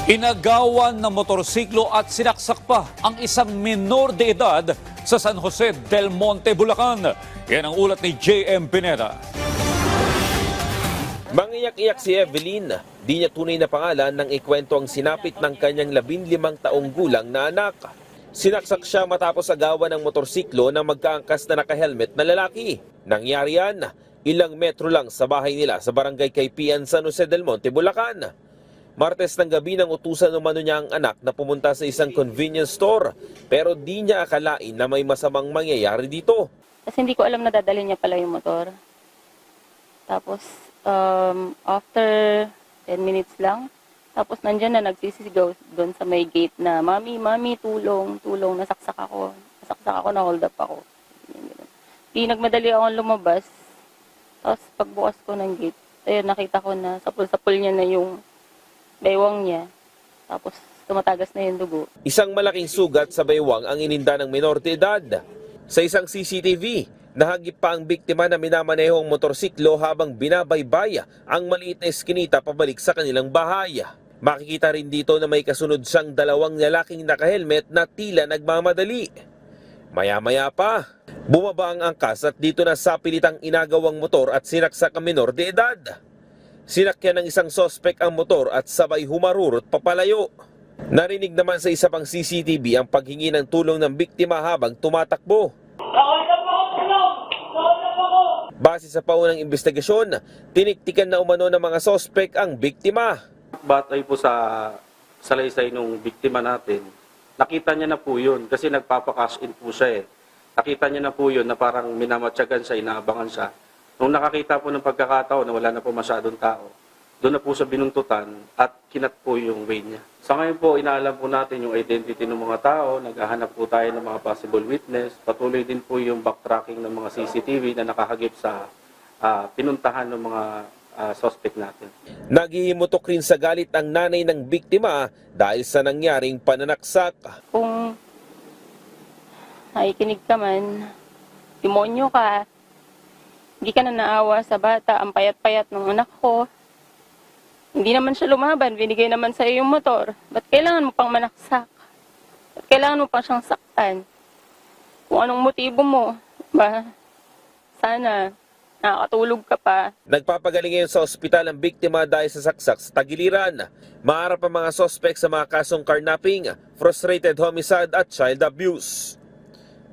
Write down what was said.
Inagawan ng motorsiklo at sinaksak pa ang isang minor de edad sa San Jose del Monte, Bulacan. Yan ang ulat ni J.M. Pineda. Mangiyak-iyak si Evelyn. Di niya tunay na pangalan nang ikwento ang sinapit ng kanyang 15 taong gulang na anak. Sinaksak siya matapos agawan ng motorsiklo na magkaangkas na naka-helmet na lalaki. Nangyari yan, ilang metro lang sa bahay nila sa barangay Kaypian, San Jose del Monte, Bulacan. Martes ng gabi nang utusan umano niya ang anak na pumunta sa isang convenience store, pero di niya akalain na may masamang mangyayari dito. Kasi hindi ko alam na dadalhin niya pala yung motor. Tapos, after 10 minutes lang, tapos nandyan na nagsisigaw doon sa may gate na, Mami, tulong, nasaksak ako, na hold up ako. Di nagmadali akong lumabas. Tapos pagbukas ko ng gate, ayun, nakita ko na sapul-sapul niya na yung baywang niya. Tapos tumatagas na yung dugo. Isang malaking sugat sa baywang ang ininda ng minor de edad. Sa isang CCTV, nahagip pa ang biktima na minamanehong motorsiklo habang binabaybay ang maliit na eskinita pabalik sa kanilang bahay. Makikita rin dito na may kasunod siyang dalawang lalaking naka-helmet na tila nagmamadali. Maya-maya pa, bumaba ang angkas at dito na sapilitang inagawang motor at sinaksak ang minor de edad. Sinakyan ng isang sospek ang motor at sabay humarurot papalayo. Narinig naman sa isa pang CCTV ang paghingi ng tulong ng biktima habang tumatakbo. Base sa paunang investigasyon, tiniktikan na umano ng mga sospek ang biktima. Batay po sa salaysay ng biktima natin, nakita niya na po yun kasi nagpapakash in po siya eh. Nakita niya na po yun na parang minamatyagan siya, inaabangan siya. Nung nakakita po ng pagkakataon na wala na po masyadong tao, doon na po sa binuntutan at kinat po yung way niya. Sa ngayon po, inaalam po natin yung identity ng mga tao, naghahanap po tayo ng mga possible witness, patuloy din po yung backtracking ng mga CCTV na nakahagip sa pinuntahan ng mga suspect natin. Naghihimutok rin sa galit ang nanay ng biktima dahil sa nangyaring pananaksak. Kung nakikinig ka man, demonyo ka, hindi ka na naawa sa bata, ang payat-payat ng anak ko. Hindi naman siya lumaban, binigay naman sa iyo yung motor. Ba't kailangan mo pang manaksak? Ba't kailangan mo pang siyang saktan? Kung anong motibo mo, ba? Sana nakakatulog ka pa. Nagpapagaling ngayon sa ospital ang biktima dahil sa saksak sa tagiliran. Maharap ang mga sospek sa mga kasong carnapping, frustrated homicide at child abuse.